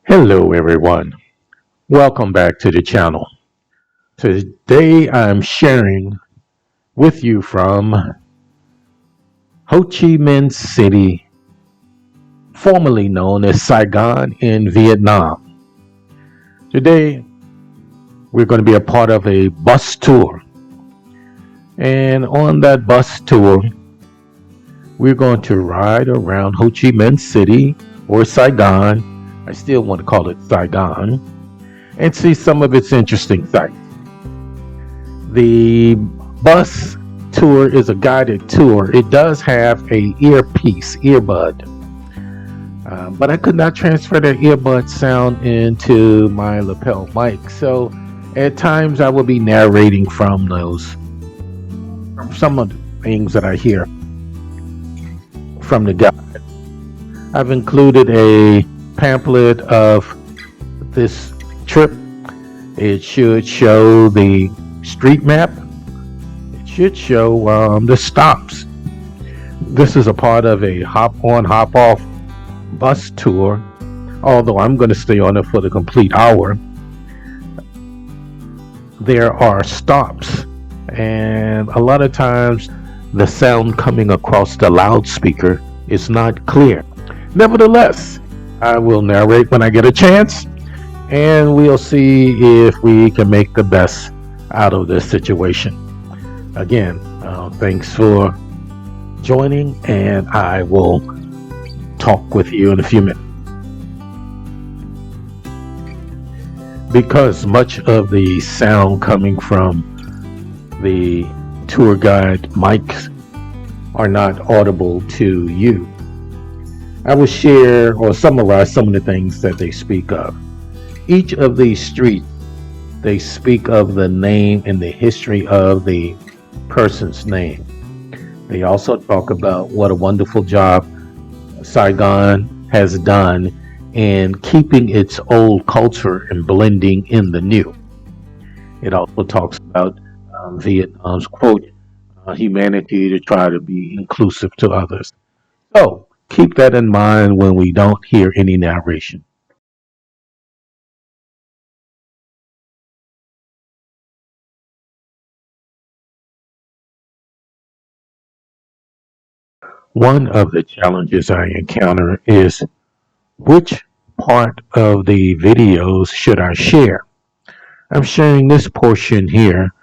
Hello everyone, welcome back to the channel. Today I'm sharing with you from Ho Chi Minh City, formerly known as Saigon in Vietnam. Today we're going to be a part of a bus tour, and on that bus tour we're going to ride around Ho Chi Minh City or Saigon. I still want to call it Saigon, and see some of its interesting sights. The bus tour is a guided tour. It does have a earbud, but I could not transfer that earbud sound into my lapel mic. So at times I will be narrating from some of the things that I hear from the guide. I've included a pamphlet of this trip. It should show the street map. It should show the stops. This is a part of a hop on, hop off bus tour, although I'm going to stay on it for the complete hour. There are stops, and a lot of times the sound coming across the loudspeaker is not clear. Nevertheless, I will narrate when I get a chance, and we'll see if we can make the best out of this situation. Again, thanks for joining, and I will talk with you in a few minutes. Because much of the sound coming from the tour guide mics are not audible to you, I will share or summarize some of the things that they speak of. Each of these streets, they speak of the name and the history of the person's name. They also talk about what a wonderful job Saigon has done in keeping its old culture and blending in the new. It also talks about Vietnam's quote, humanity to try to be inclusive to others. So keep that in mind when we don't hear any narration. One of the challenges I encounter is which part of the videos should I share? I'm sharing this portion here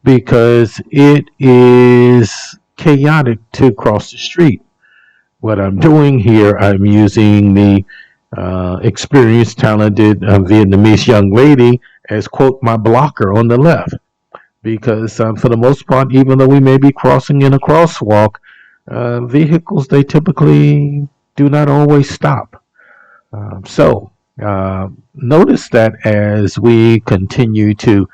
because it is chaotic to cross the street. What I'm doing here, I'm using the experienced, talented Vietnamese young lady as, quote, my blocker on the left. Because for the most part, even though we may be crossing in a crosswalk, vehicles, they typically do not always stop. So notice that as we continue to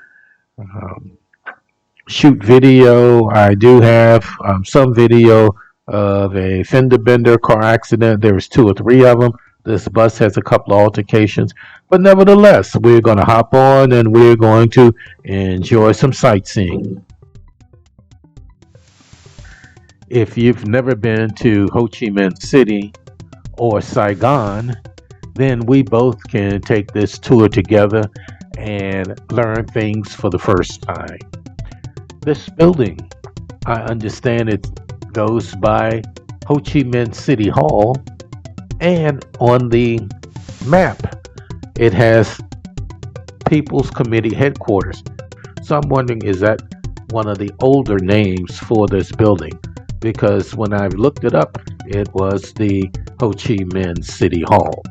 shoot video, I do have some video of a fender bender car accident. There's 2 or 3 of them. This bus has a couple of altercations, but nevertheless, we're going to hop on and we're going to enjoy some sightseeing. If you've never been to Ho Chi Minh City or Saigon, then we both can take this tour together and learn things for the first time. This building, I understand it goes by Ho Chi Minh City Hall, and on the map it has People's Committee headquarters. So I'm wondering, is that one of the older names for this building? Because when I looked it up, it was the Ho Chi Minh City Hall.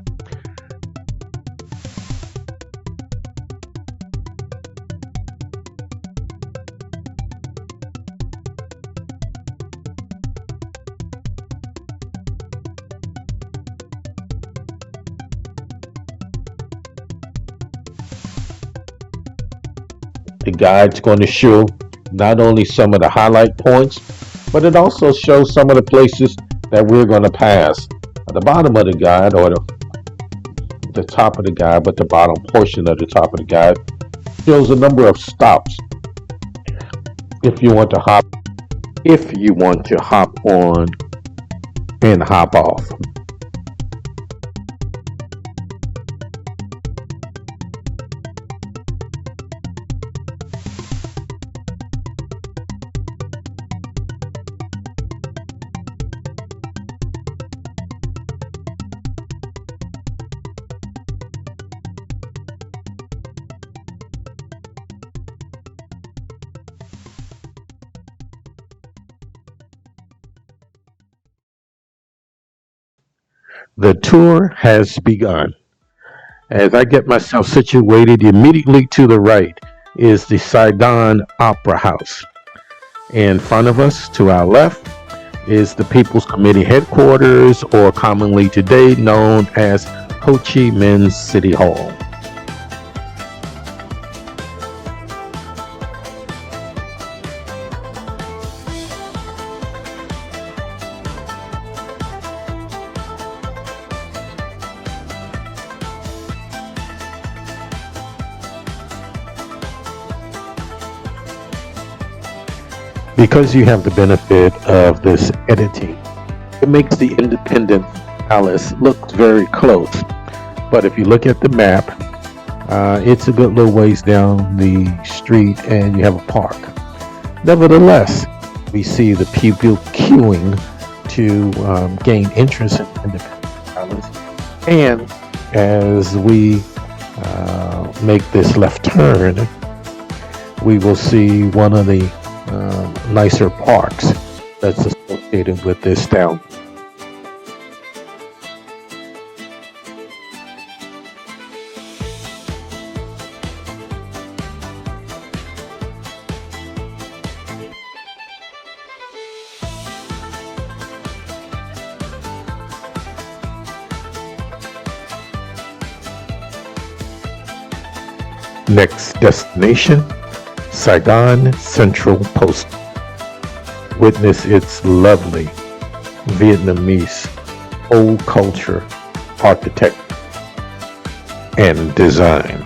The guide's going to show not only some of the highlight points, but it also shows some of the places that we're going to pass. At the bottom of the guide, or the top of the guide, but the bottom portion of the top of the guide shows a number of stops if you want to hop on and hop off. The tour has begun. As I get myself situated, immediately to the right is the Saigon Opera House. In front of us, to our left, is the People's Committee headquarters, or commonly today known as Ho Chi Minh City Hall. Because you have the benefit of this editing, it makes the Independent Palace look very close. But if you look at the map, it's a good little ways down the street and you have a park. Nevertheless, we see the people queuing to gain interest in Independent Palace. And as we make this left turn, we will see one of the nicer parks that's associated with this town. Next destination, Saigon Central Post. Witness its lovely Vietnamese old culture, architecture, and design.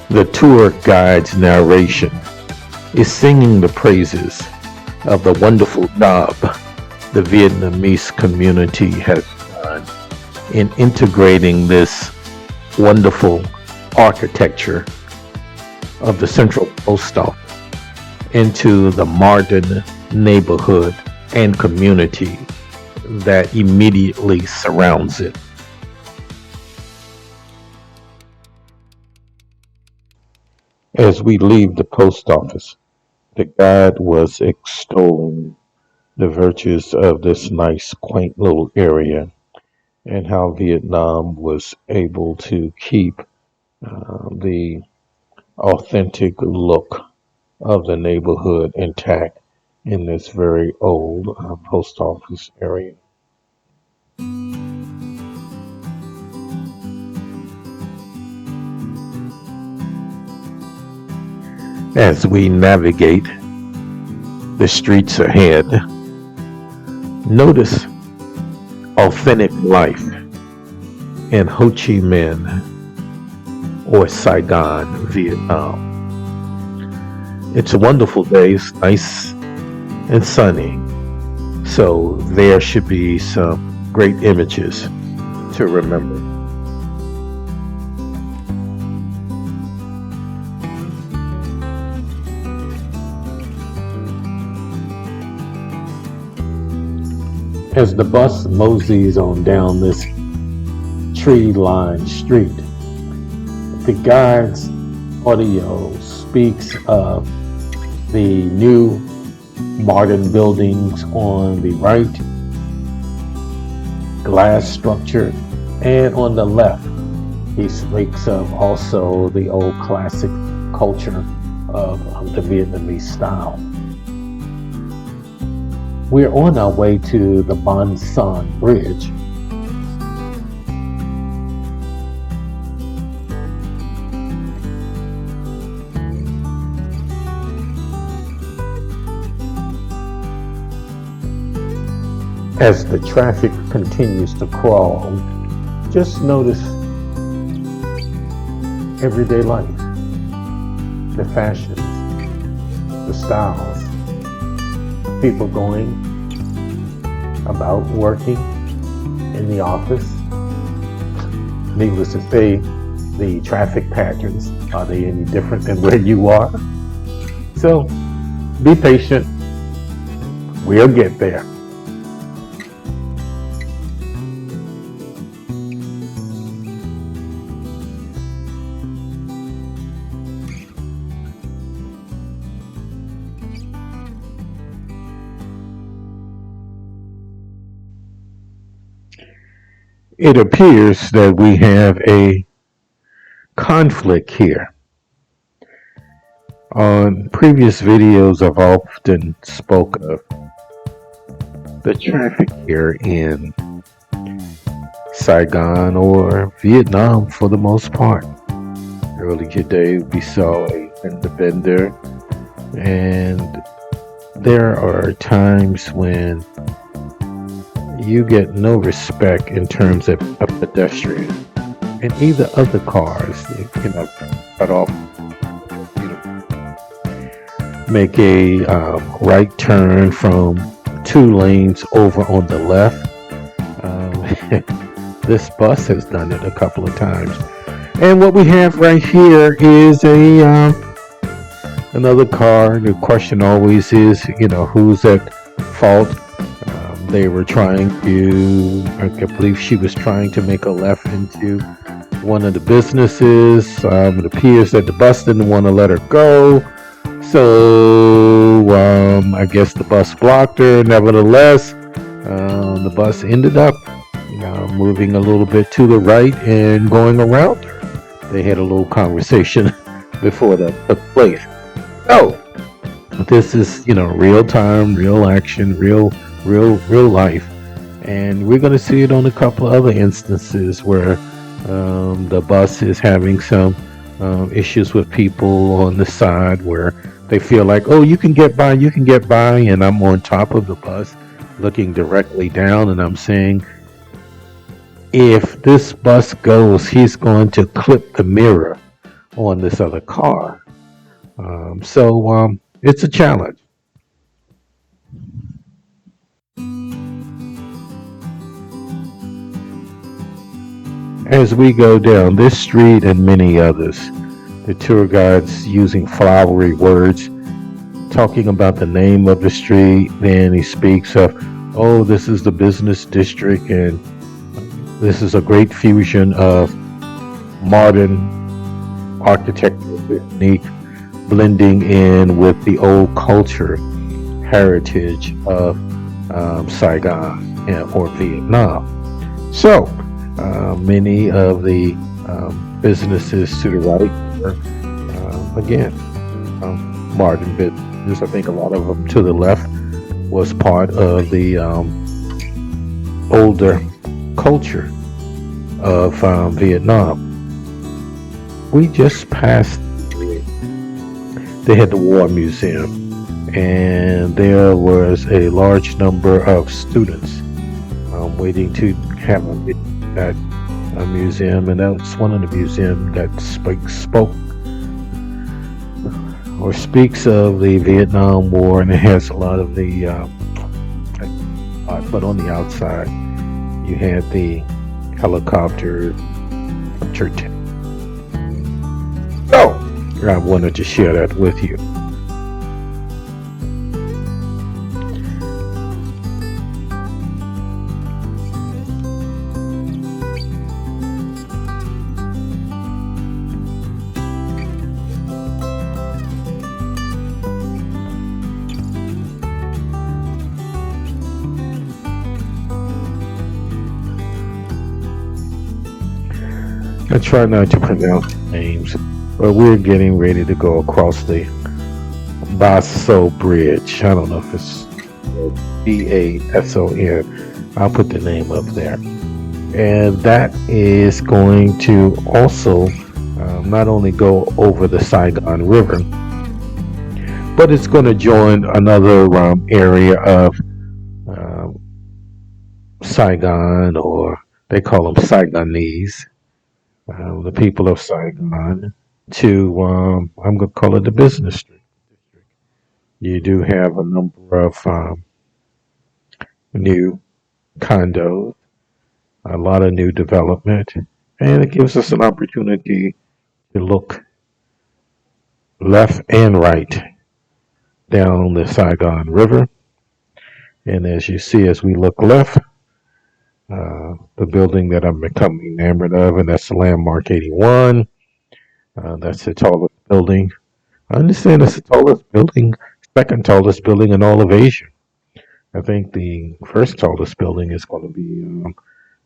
The tour guide's narration is singing the praises of the wonderful job the Vietnamese community has done in integrating this wonderful architecture of the Central Post Office into the modern neighborhood and community that immediately surrounds it. As we leave the post office, the guide was extolling the virtues of this nice, quaint little area and how Vietnam was able to keep the authentic look of the neighborhood intact in this very old post office area. As we navigate the streets ahead, notice authentic life in Ho Chi Minh or Saigon, Vietnam. It's a wonderful day, it's nice and sunny, so there should be some great images to remember. As the bus moseys on down this tree-lined street, the guide's audio speaks of the new modern buildings on the right, glass structure, and on the left He speaks of also the old classic culture of the Vietnamese style. We're on our way to the Bon Son Bridge. As the traffic continues to crawl, just notice everyday life, the fashions, the styles, people going about working in the office. Needless to say, the traffic patterns, are they any different than where you are? So be patient, we'll get there. It appears that we have a conflict here. On previous videos, I've often spoke of the traffic here in Saigon or Vietnam for the most part. Earlier today, we saw a vendor, and there are times when you get no respect in terms of a pedestrian, and either other cars, cut off, make a right turn from 2 lanes over on the left. This bus has done it a couple of times, and what we have right here is another car. The question always is, who's at fault? They were trying to, I believe she was trying to make a left into one of the businesses. It appears that the bus didn't want to let her go. So I guess the bus blocked her. Nevertheless, the bus ended up moving a little bit to the right and going around her. They had a little conversation before that took place. So this is, real time, real action, real life, and we're going to see it on a couple of other instances where the bus is having some issues with people on the side where they feel like, oh, you can get by, and I'm on top of the bus looking directly down, and I'm saying, if this bus goes, he's going to clip the mirror on this other car. So it's a challenge. As we go down this street and many others, the tour guide's using flowery words, talking about the name of the street. Then he speaks of, oh, this is the business district, and this is a great fusion of modern architectural technique blending in with the old culture heritage of Saigon or Vietnam. So many of the businesses to the right are, again, modern businesses. I think a lot of them to the left was part of the older culture of Vietnam. We just passed, they had the War Museum, and there was a large number of students waiting to have a visit at a museum, and that's one of the museums that spoke or speaks of the Vietnam War, and it has a lot of the but on the outside you had the helicopter. So I wanted to share that with you. I try not to pronounce names, but we're getting ready to go across the Basso Bridge. I don't know if it's Bason. I'll put the name up there. And that is going to also not only go over the Saigon River, but it's going to join another area of um, Saigon, or they call them Saigonese, the people of Saigon, to, I'm going to call it the business street. You do have a number of new condos, a lot of new development, and it gives us an opportunity to look left and right down the Saigon River. And as you see, as we look left, the building that I'm becoming enamored of, and that's the Landmark 81. That's the tallest building. I understand it's the tallest building, second tallest building in all of Asia. I think the first tallest building is going to be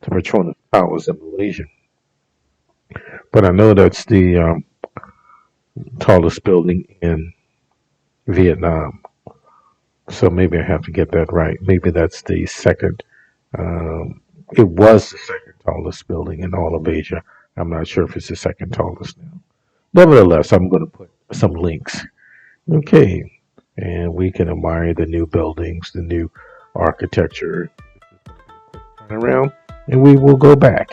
the Petronas Towers in Malaysia. But I know that's the tallest building in Vietnam. So maybe I have to get that right. Maybe that's the second. Um, it was the second tallest building in all of Asia. I'm not sure if it's the second tallest now. Nevertheless, I'm going to put some links. Okay. And we can admire the new buildings, the new architecture. Turn around and we will go back.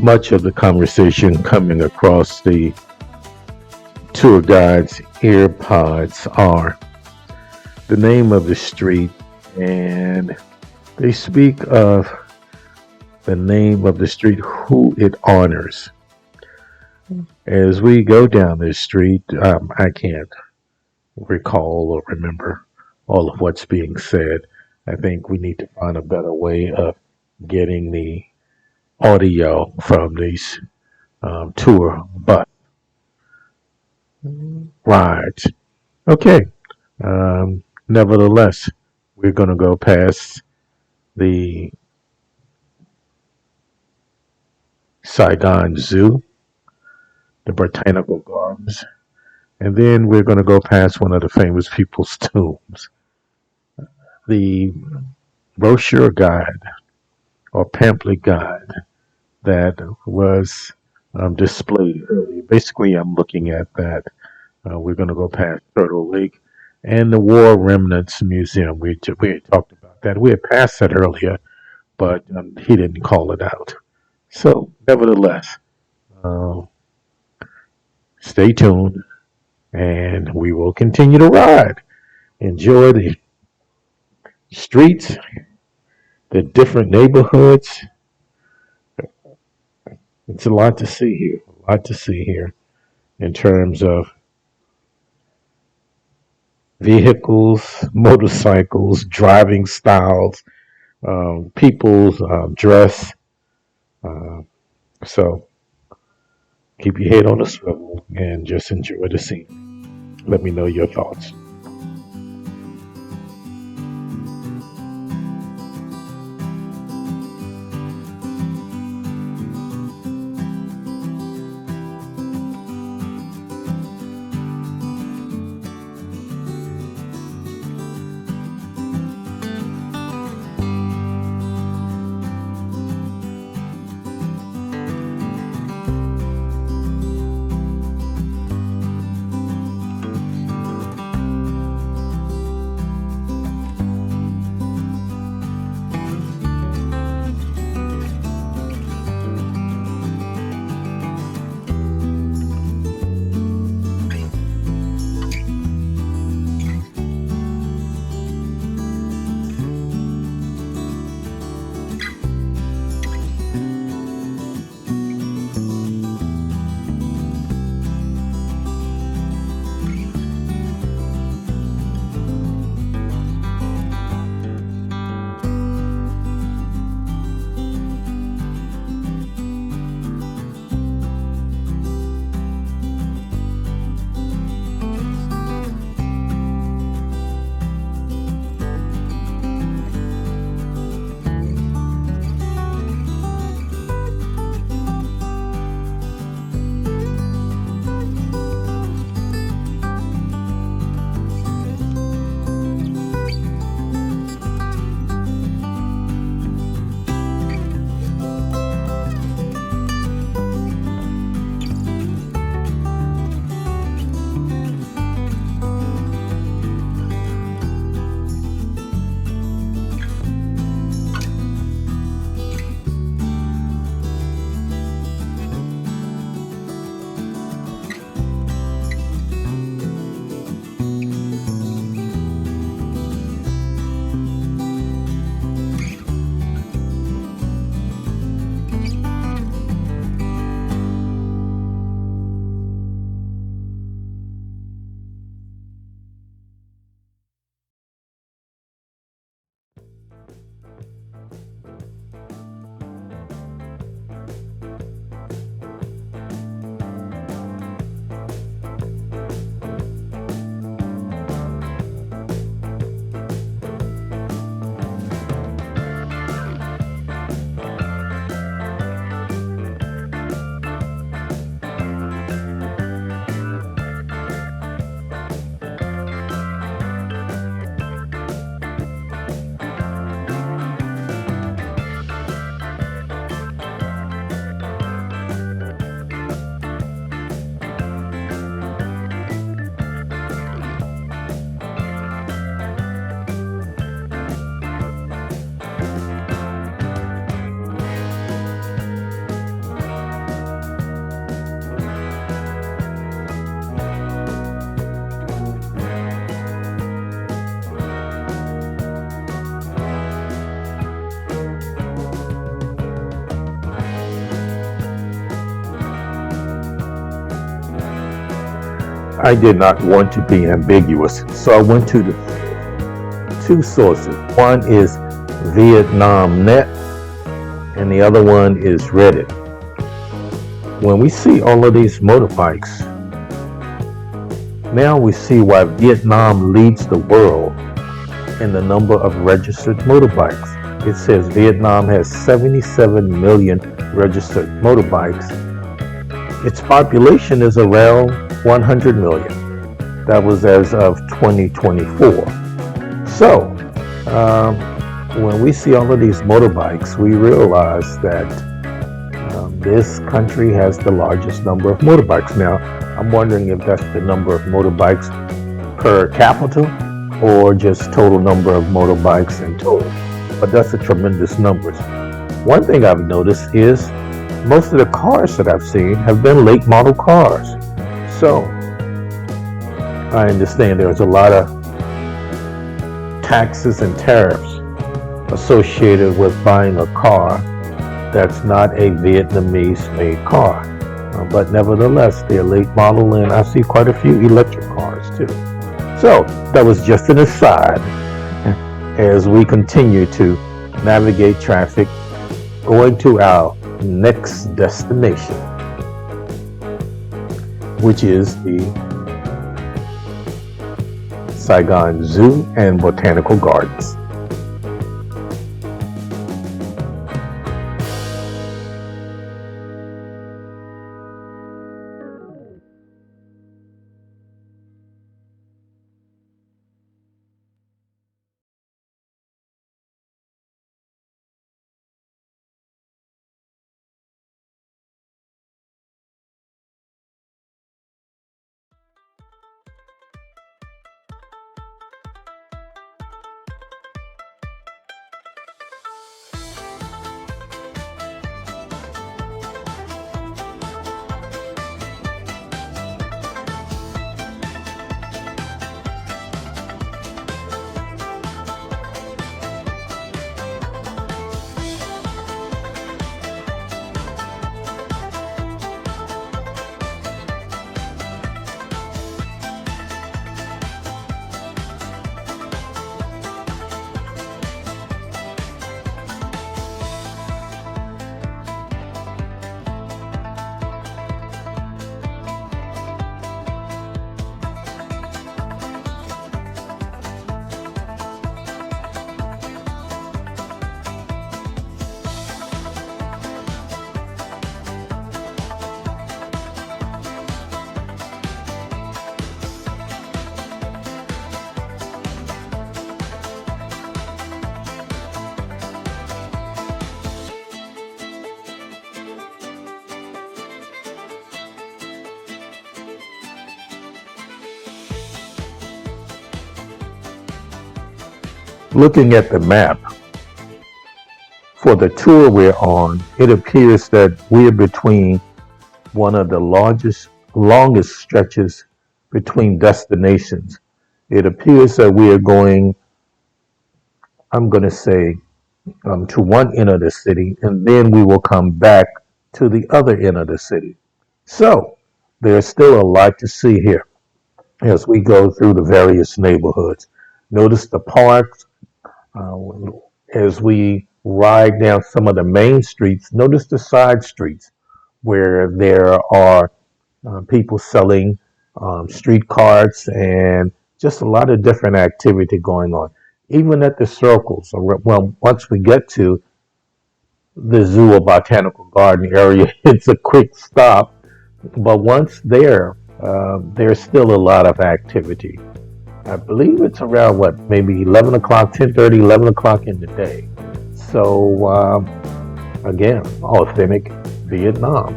Much of the conversation coming across the tour guide's earpods are the name of the street, and they speak of the name of the street, who it honors. As we go down this street, I can't recall or remember all of what's being said. I think we need to find a better way of getting the audio from these tour bus rides. Okay. Nevertheless, we're going to go past the Saigon Zoo, the Botanical Gardens, and then we're going to go past one of the famous people's tombs. The brochure guide or pamphlet guide that was displayed earlier. Basically, I'm looking at that. We're going to go past Turtle Lake and the War Remnants Museum. We had talked about that. We had passed that earlier, but he didn't call it out. So, nevertheless, uh, stay tuned. and we will continue to ride. Enjoy the streets, the different neighborhoods. It's a lot to see here. A lot to see here in terms of vehicles, motorcycles, driving styles, people's dress. Uh, so keep your head on a swivel and just enjoy the scene. Let me know your thoughts. I did not want to be ambiguous, so I went to the two sources. One is VietnamNet, and the other one is Reddit. When we see all of these motorbikes, now we see why Vietnam leads the world in the number of registered motorbikes. It says Vietnam has 77 million registered motorbikes. Its population is around 100 million. That was as of 2024. So, when we see all of these motorbikes, we realize that this country has the largest number of motorbikes. Now, I'm wondering if that's the number of motorbikes per capita or just total number of motorbikes in total. But that's a tremendous number. One thing I've noticed is most of the cars that I've seen have been late model cars. So I understand there's a lot of taxes and tariffs associated with buying a car that's not a Vietnamese-made car. But nevertheless, they're late model, and I see quite a few electric cars too. So that was just an aside as we continue to navigate traffic going to our next destination, which is the Saigon Zoo and Botanical Gardens. Looking at the map for the tour we're on, it appears that we're between one of the longest stretches between destinations. It appears that we are going, I'm going to say, to one end of the city, and then we will come back to the other end of the city. So there's still a lot to see here as we go through the various neighborhoods. Notice the parks. As we ride down some of the main streets, notice the side streets where there are people selling street carts and just a lot of different activity going on. Even at the circles, well, once we get to the zoo or botanical garden area, it's a quick stop. But once there, there's still a lot of activity. I believe it's around maybe 11 o'clock, 10:30, 11 o'clock in the day. So again, authentic Vietnam.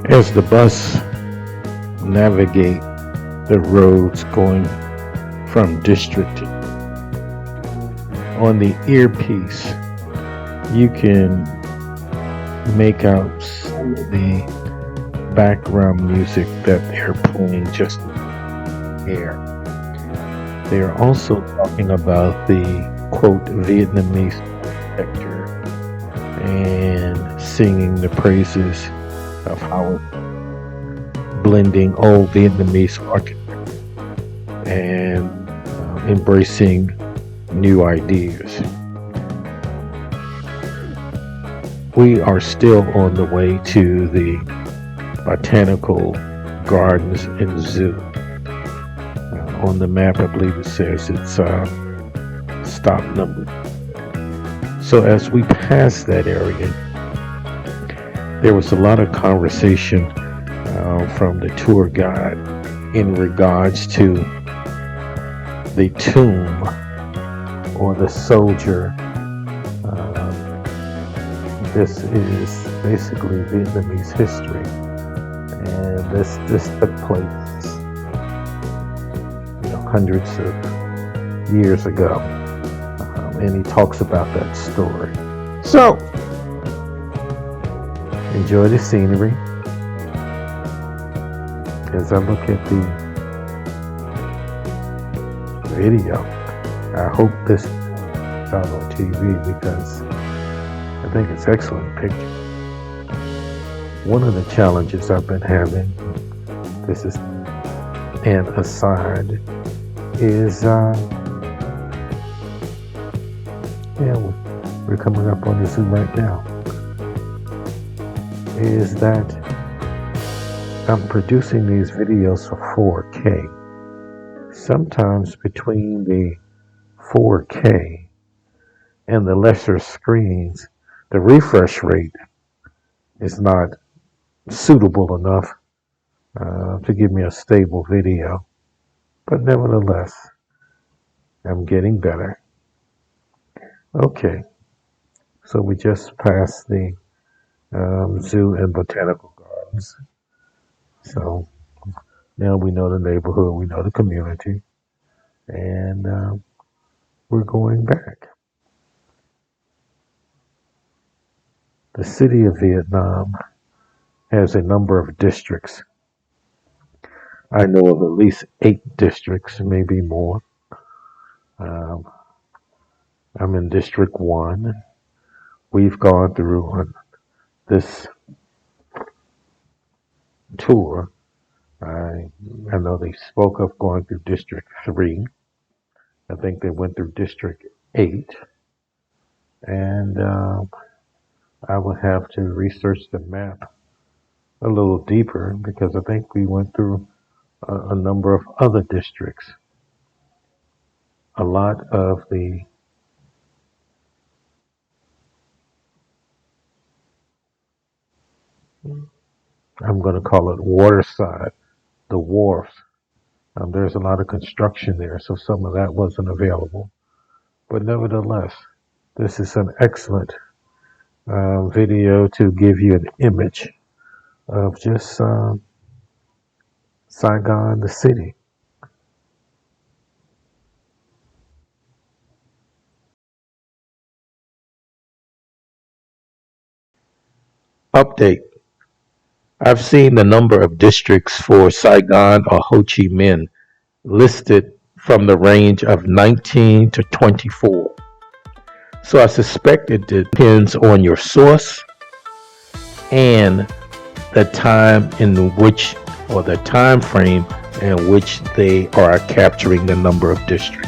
As the bus navigate the roads going from district to on the earpiece, you can make out the background music that they're playing just here. They are also talking about the quote Vietnamese architecture and singing the praises of how blending old Vietnamese architecture and embracing new ideas. We are still on the way to the Botanical Gardens and Zoo. On the map, I believe it says it's stop number. So as we pass that area, there was a lot of conversation from the tour guide in regards to the tomb or the soldier. This is basically Vietnamese history, and this took place, hundreds of years ago, and he talks about that story. So, enjoy the scenery as I look at the video. I hope this is out on TV because I think it's excellent picture. One of the challenges I've been having, this is an aside, is we're coming up on the Zoom right now, is that I'm producing these videos for 4K. Sometimes between the 4K and the lesser screens, the refresh rate is not suitable enough to give me a stable video. But nevertheless, I'm getting better. Okay, so we just passed the zoo and botanical gardens. So now we know the neighborhood, we know the community, and we're going back. The city of Vietnam has a number of districts. I know of at least 8 districts, maybe more. I'm in District 1. We've gone through on this tour. I know they spoke of going through District 3. I think they went through District 8. And I would have to research the map a little deeper because I think we went through a number of other districts. A lot of the I'm going to call it waterside, the Wharf. There's a lot of construction there, so some of that wasn't available. But nevertheless, this is an excellent video to give you an image of just Saigon, the city. Update. I've seen the number of districts for Saigon or Ho Chi Minh listed from the range of 19 to 24. So I suspect it depends on your source and the time in which, or the time frame in which they are capturing the number of districts.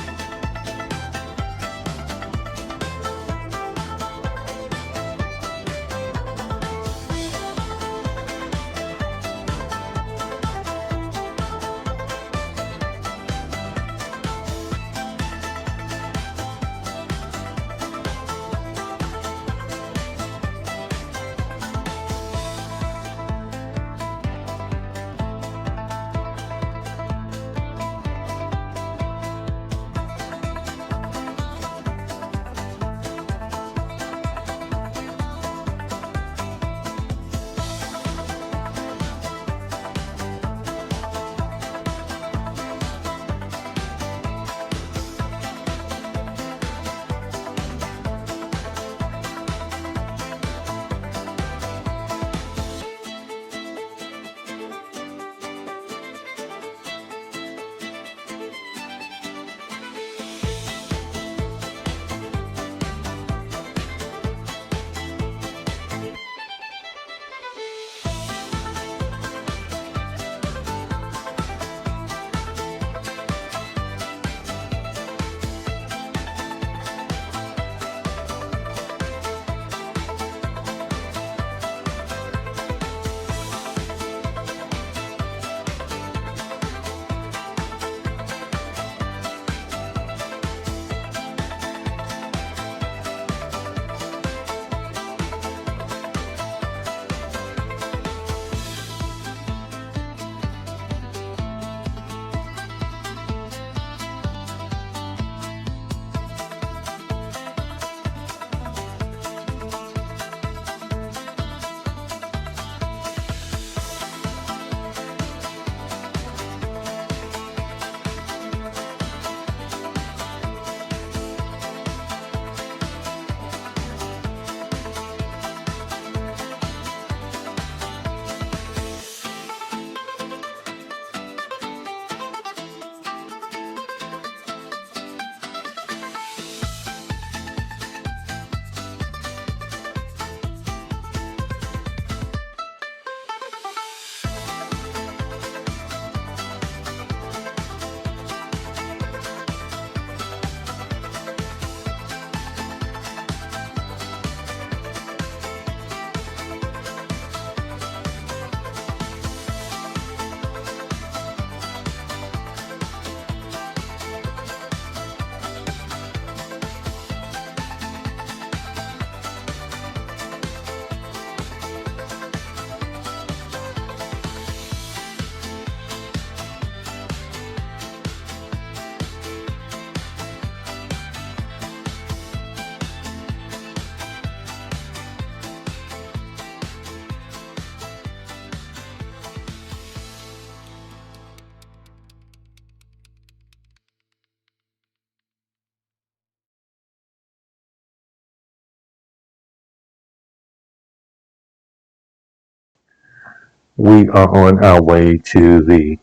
We are on our way to the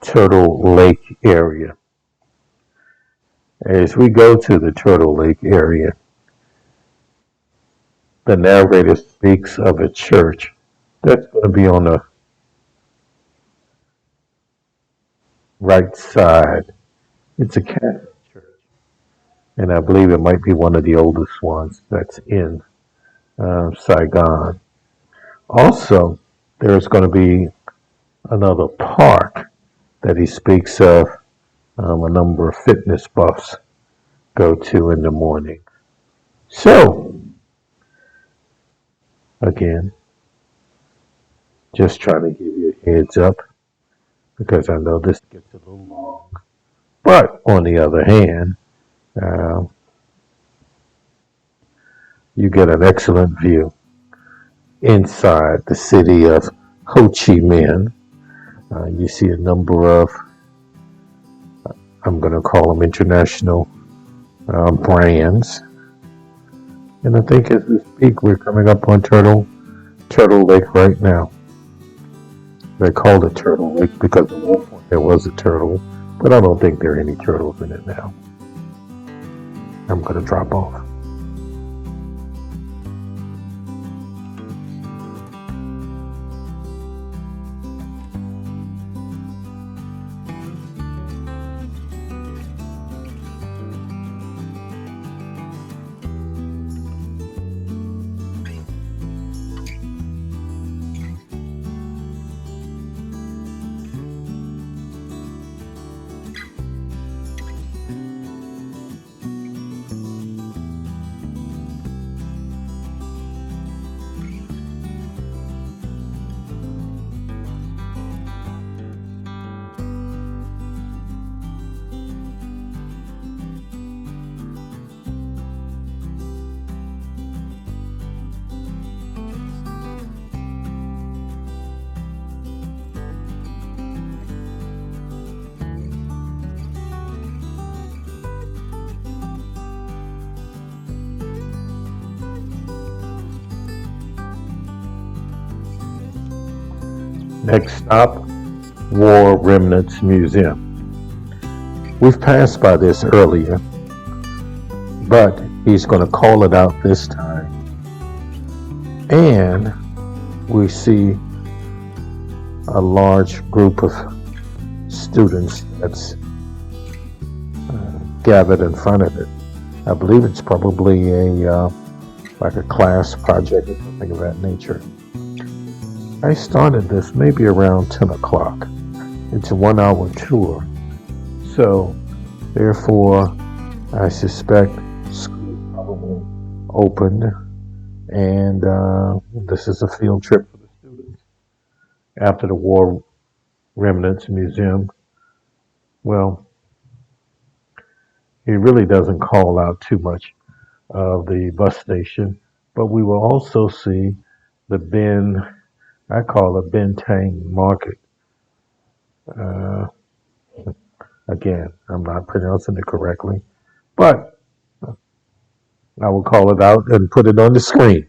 Turtle Lake area. As we go to the Turtle Lake area, the narrator speaks of a church that's going to be on the right side. It's a Catholic church, and I believe it might be one of the oldest ones that's in Saigon. Also, there's going to be another park that he speaks of, a number of fitness buffs go to in the morning. So, again, just trying to give you a heads up because I know this gets a little long. But on the other hand, uh, you get an excellent view inside the city of Ho Chi Minh. You see a number of, I'm going to call them international brands. And I think as we speak, we're coming up on Turtle Lake right now. They called it Turtle Lake because at one point there was a turtle, but I don't think there are any turtles in it now. I'm going to drop off. Next stop, Remnants Museum. We've passed by this earlier, but he's going to call it out this time. And we see a large group of students that's gathered in front of it. I believe it's probably like a class project or something of that nature. I started this maybe around 10 o'clock. It's a 1-hour tour. So, therefore, I suspect school probably opened, and this is a field trip for the students. After the War Remnants Museum, well, he really doesn't call out too much of the bus station, but we will also see the I call it Bentang Market. Again, I'm not pronouncing it correctly, but I will call it out and put it on the screen.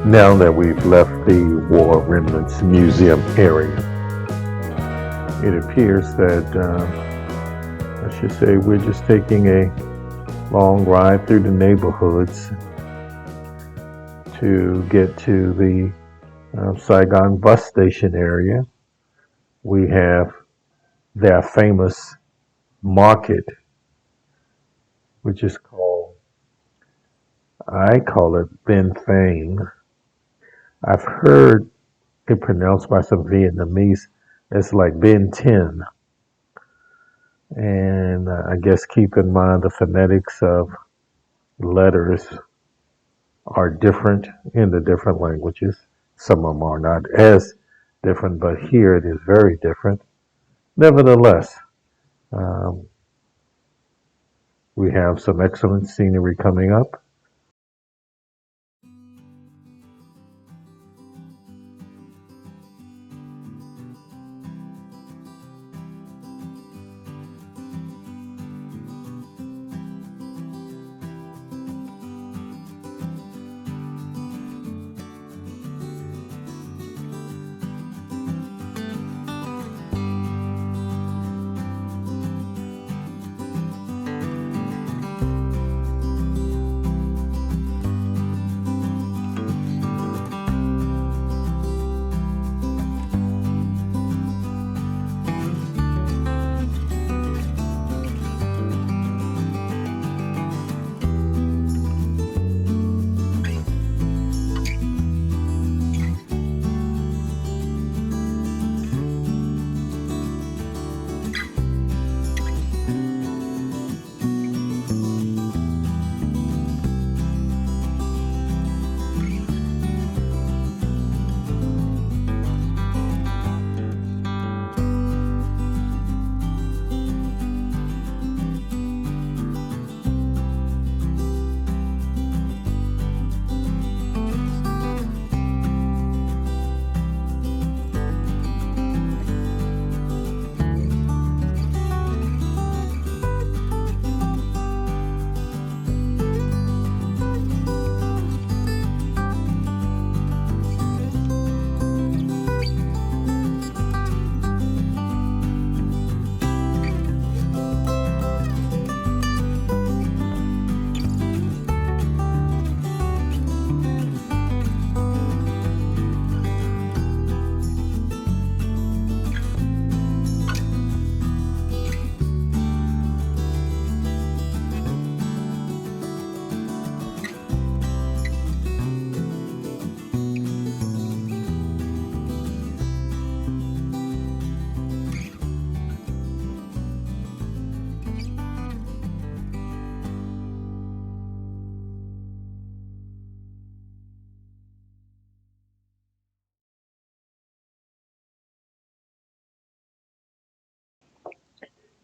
Now that we've left the War Remnants Museum area, it appears that, I should say, we're just taking a long ride through the neighborhoods to get to the Saigon bus station area. We have their famous market, which is called, I call it Ben Thang. I've heard it pronounced by some Vietnamese as like Ben Ten. And I guess keep in mind the phonetics of letters are different in the different languages. Some of them are not as different, but here it is very different. Nevertheless, um, we have some excellent scenery coming up.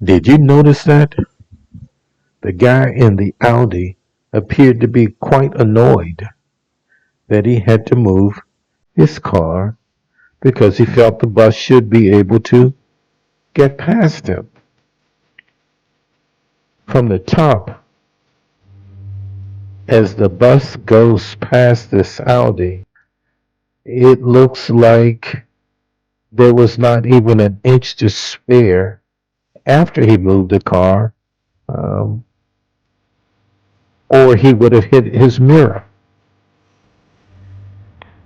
Did you notice that? The guy in the Audi appeared to be quite annoyed that he had to move his car because he felt the bus should be able to get past him. From the top, as the bus goes past this Audi, it looks like there was not even an inch to spare after he moved the car, um, or he would have hit his mirror.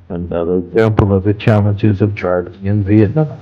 Another example of the challenges of driving in Vietnam.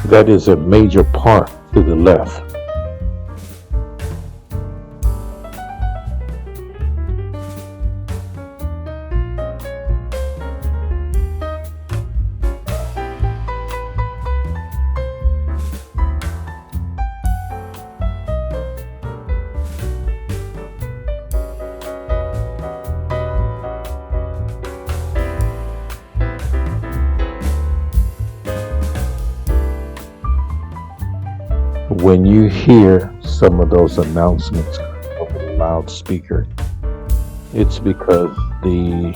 That is a major park to the left. When you hear some of those announcements over the loudspeaker, it's because the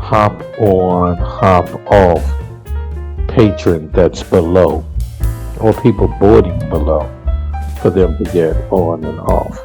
hop on, hop off patron that's below, or people boarding below, for them to get on and off.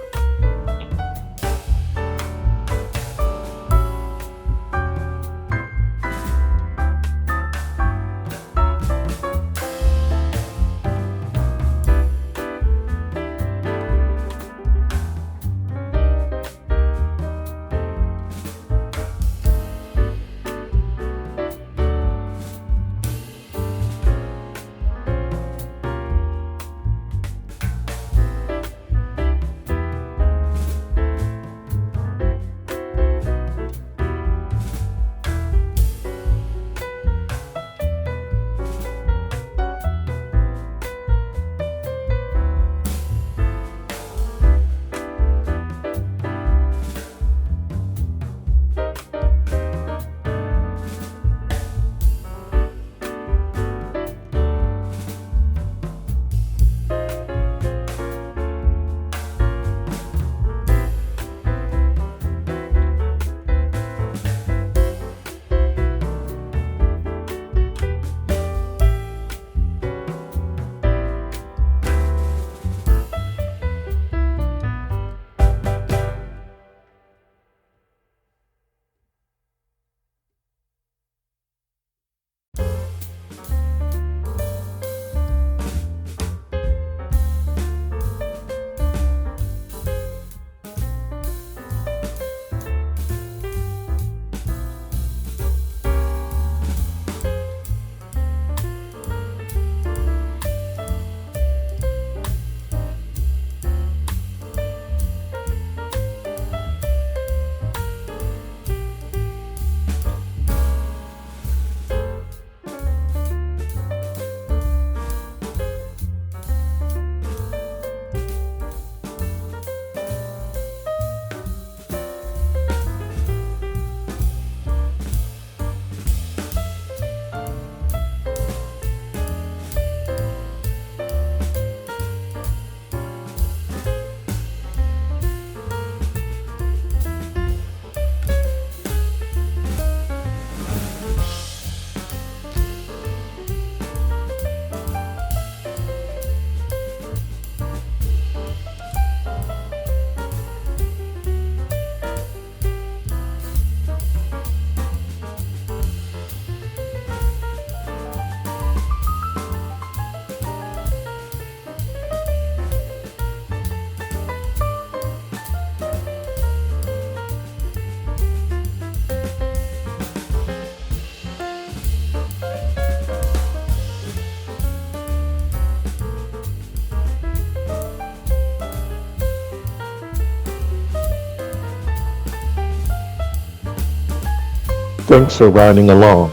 Thanks for riding along.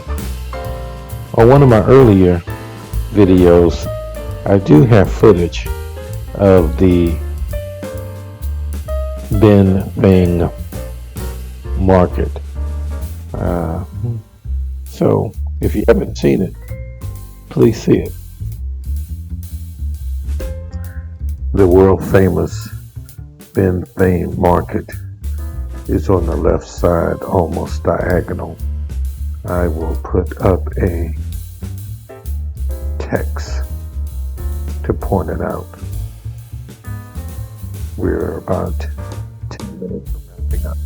On one of my earlier videos, I do have footage of the Ben Bang Market. So if you haven't seen it, please see it. The world famous Ben Bang Market is on the left side, almost diagonal. I will put up a text to point it out. We're about 10 minutes from wrapping up.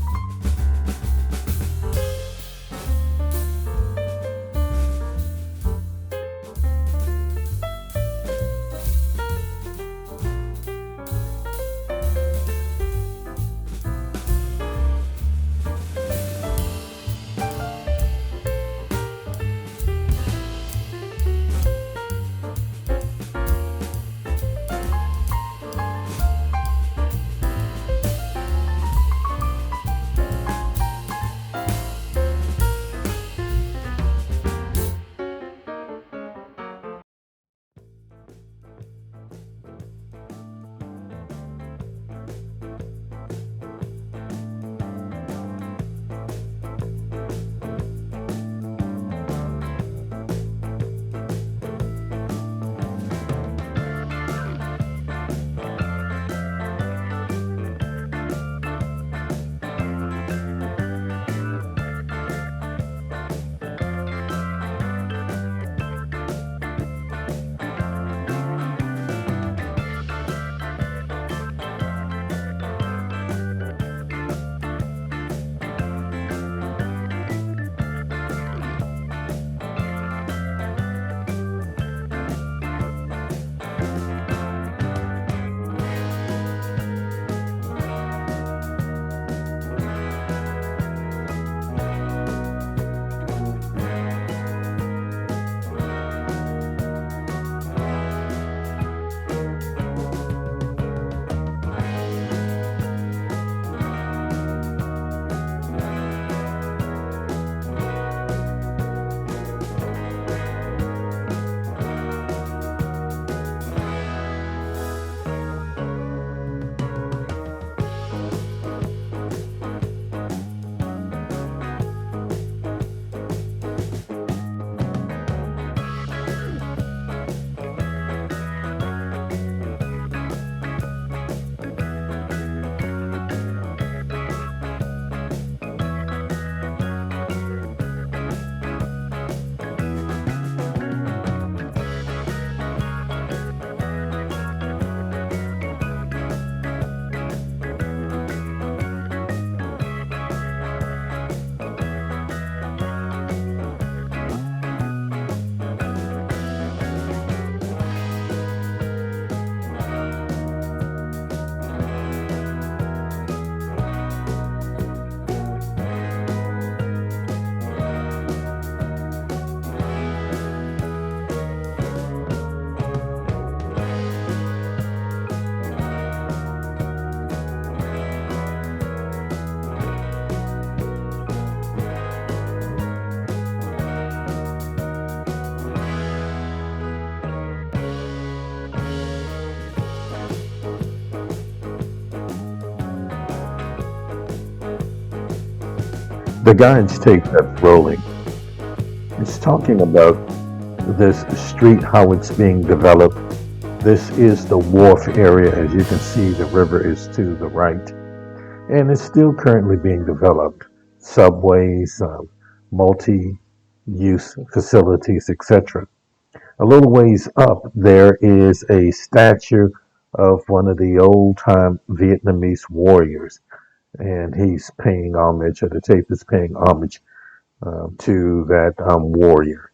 The guide's tape that's rolling. It's talking about this street, how it's being developed. This is the Wharf area. As you can see, the river is to the right. And it's still currently being developed. Subways, multi-use facilities, etc. A little ways up, there is a statue of one of the old-time Vietnamese warriors. And he's paying homage, or the tape is paying homage to that warrior.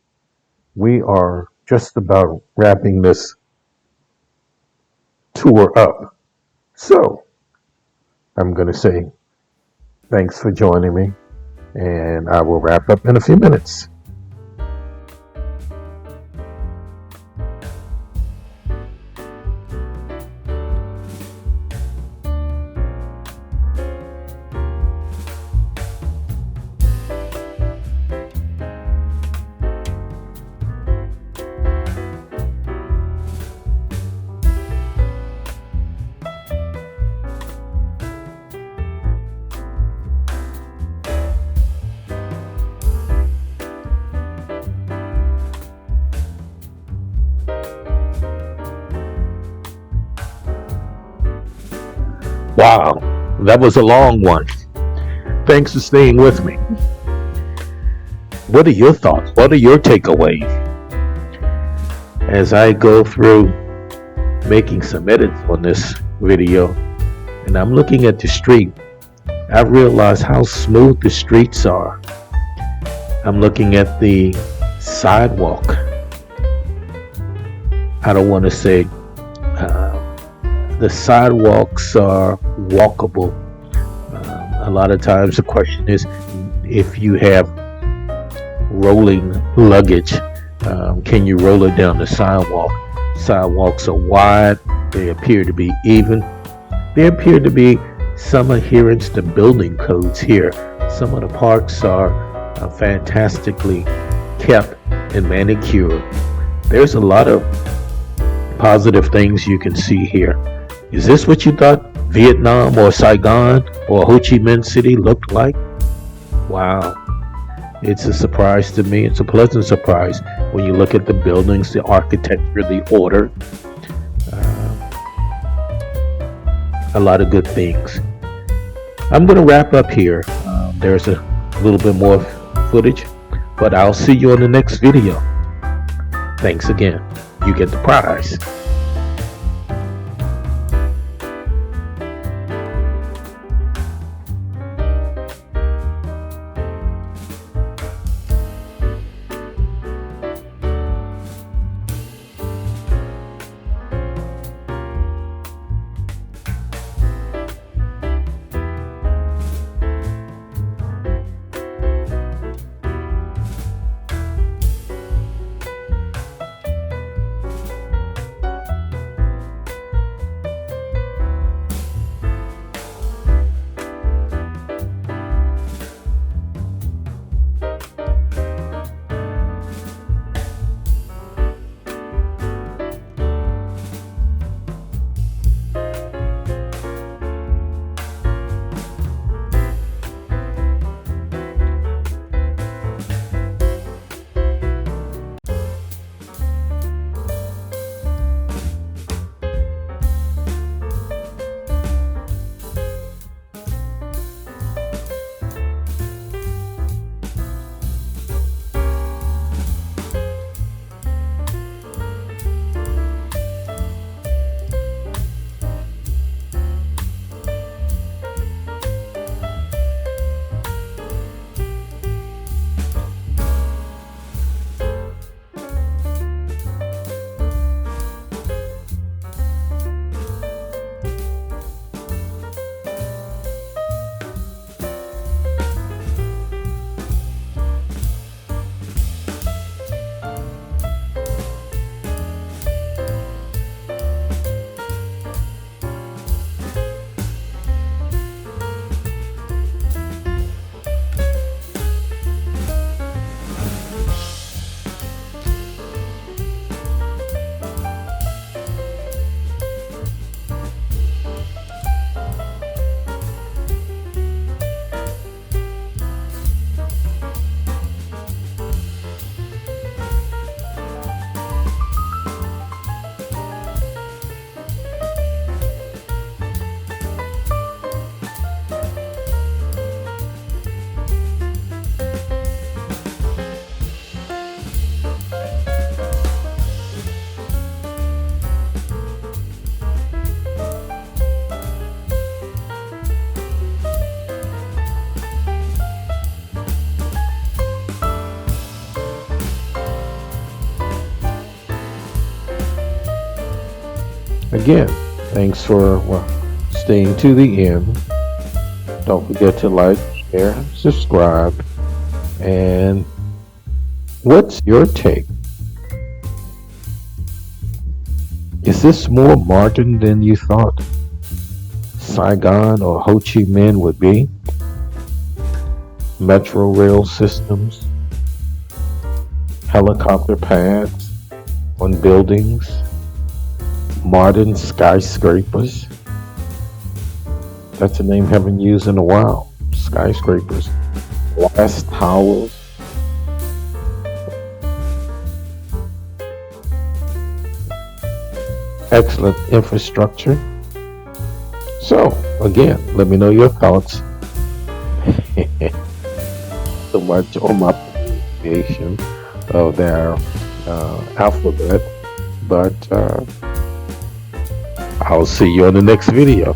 We are just about wrapping this tour up. So, I'm going to say thanks for joining me, and I will wrap up in a few minutes. Wow, that was a long one. Thanks for staying with me. What are your thoughts? What are your takeaways? As I go through making some edits on this video, and I'm looking at the street, I realize how smooth the streets are. I'm looking at the sidewalk. I don't want to say the sidewalks are walkable. A lot of times the question is, if you have rolling luggage, can you roll it down the sidewalk? Sidewalks are wide. They appear to be even. There appear to be some adherence to building codes here. Some of the parks are fantastically kept and manicured. There's a lot of positive things you can see here. Is this what you thought Vietnam or Saigon or Ho Chi Minh City looked like? Wow. It's a surprise to me. It's a pleasant surprise when you look at the buildings, the architecture, the order. A lot of good things. I'm going to wrap up here. There's a little bit more footage, but I'll see you on the next video. Thanks again. You get the prize. Again, thanks for staying to the end. Don't forget to like, share, subscribe, and what's your take? Is this more modern than you thought Saigon or Ho Chi Minh would be? Metro rail systems, helicopter pads on buildings, modern skyscrapers. That's a name I haven't used in a while. Skyscrapers, glass towers. Excellent infrastructure. So, again, let me know your thoughts. So much on my pronunciation of their alphabet, but I'll see you on the next video.